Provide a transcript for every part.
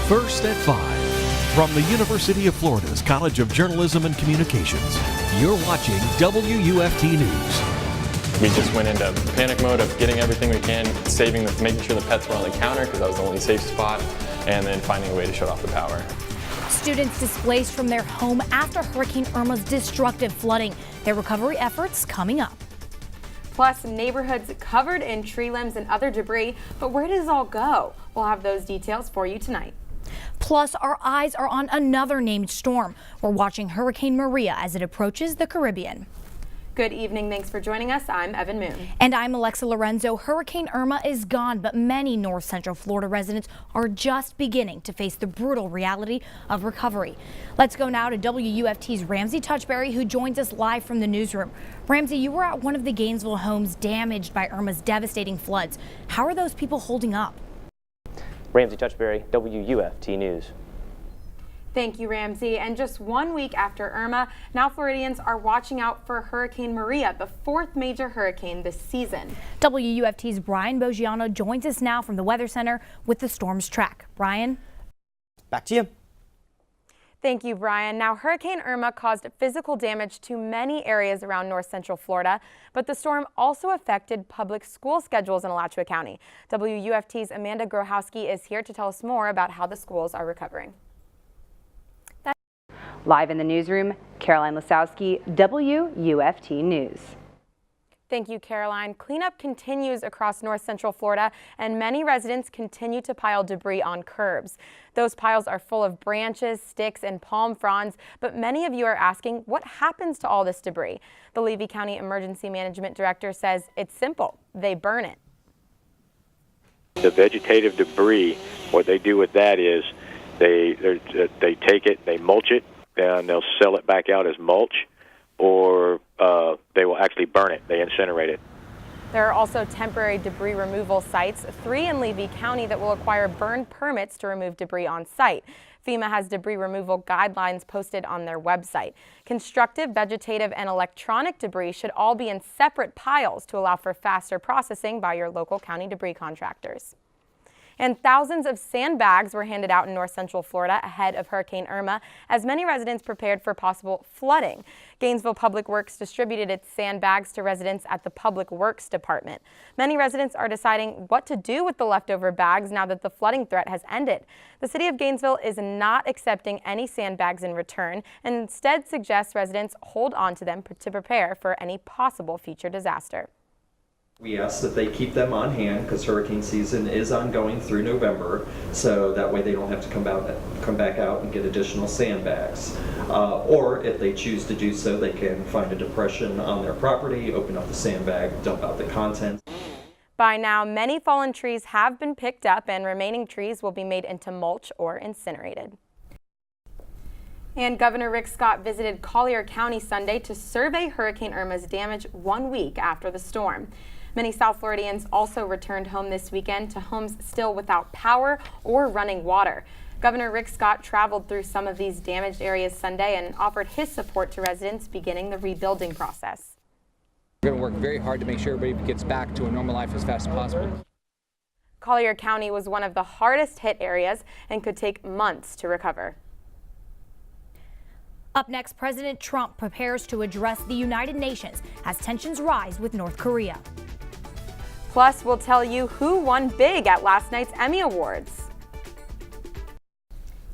First at 5. From the University of Florida's College of Journalism and Communications, you're watching WUFT News. We just went into panic mode of getting everything we can, making sure the pets were on the counter because that was the only safe spot, and then finding a way to shut off the power. Students displaced from their home after Hurricane Irma's destructive flooding. Their recovery efforts coming up. Plus, neighborhoods covered in tree limbs and other debris. But where does it all go? We'll have those details for you tonight. Plus, our eyes are on another named storm. We're watching Hurricane Maria as it approaches the Caribbean. Good evening. Thanks for joining us. I'm Evan Moon. And I'm Alexa Lorenzo. Hurricane Irma is gone, but many North Central Florida residents are just beginning to face the brutal reality of recovery. Let's go now to WUFT's Ramsey Touchberry, who joins us live from the newsroom. Ramsey, you were at one of the Gainesville homes damaged by Irma's devastating floods. How are those people holding up? Ramsey Touchberry, WUFT News. Thank you, Ramsey. And just 1 week after Irma, now Floridians are watching out for Hurricane Maria, the fourth major hurricane this season. WUFT's Brian Boggiano joins us now from the Weather Center with the storm's track. Brian? Back to you. Thank you, Brian. Now, Hurricane Irma caused physical damage to many areas around North Central Florida, but the storm also affected public school schedules in Alachua County. WUFT's Amanda Grohowski is here to tell us more about how the schools are recovering. Live in the newsroom, Caroline Lasowski, WUFT News. Thank you, Caroline. Cleanup continues across North Central Florida, and many residents continue to pile debris on curbs. Those piles are full of branches, sticks, and palm fronds, but many of you are asking what happens to all this debris. The Levy County Emergency Management Director says it's simple. They burn it. The vegetative debris, what they do with that is they take it, they mulch it, and they'll sell it back out as mulch, or they will actually burn it. They incinerate it. There are also temporary debris removal sites, 3 in Levy County, that will acquire burn permits to remove debris on site. FEMA has debris removal guidelines posted on their website. Constructive, vegetative, and electronic debris should all be in separate piles to allow for faster processing by your local county debris contractors. And thousands of sandbags were handed out in North Central Florida ahead of Hurricane Irma as many residents prepared for possible flooding. Gainesville Public Works distributed its sandbags to residents at the Public Works Department. Many residents are deciding what to do with the leftover bags now that the flooding threat has ended. The city of Gainesville is not accepting any sandbags in return and instead suggests residents hold on to them to prepare for any possible future disaster. We ask that they keep them on hand because hurricane season is ongoing through November, so that way they don't have to come back out and get additional sandbags. Or if they choose to do so, they can find a depression on their property, open up the sandbag, dump out the contents. By now, many fallen trees have been picked up and remaining trees will be made into mulch or incinerated. And Governor Rick Scott visited Collier County Sunday to survey Hurricane Irma's damage 1 week after the storm. Many South Floridians also returned home this weekend to homes still without power or running water. Governor Rick Scott traveled through some of these damaged areas Sunday and offered his support to residents beginning the rebuilding process. We're going to work very hard to make sure everybody gets back to a normal life as fast as possible. Collier County was one of the hardest hit areas and could take months to recover. Up next, President Trump prepares to address the United Nations as tensions rise with North Korea. Plus, we'll tell you who won big at last night's Emmy Awards.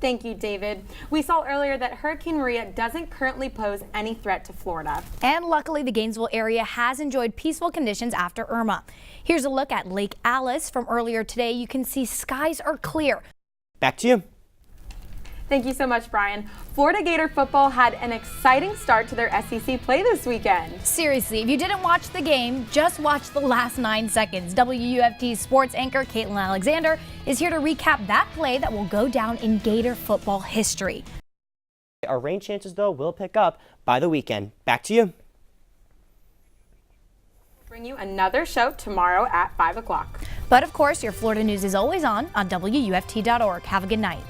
Thank you, David. We saw earlier that Hurricane Maria doesn't currently pose any threat to Florida. And luckily, the Gainesville area has enjoyed peaceful conditions after Irma. Here's a look at Lake Alice from earlier today. You can see skies are clear. Back to you. Thank you so much, Brian. Florida Gator football had an exciting start to their SEC play this weekend. Seriously, if you didn't watch the game, just watch the last 9 seconds. WUFT sports anchor Caitlin Alexander is here to recap that play that will go down in Gator football history. Our rain chances, though, will pick up by the weekend. Back to you. Bring you another show tomorrow at 5 o'clock. But of course, your Florida news is always on WUFT.org. Have a good night.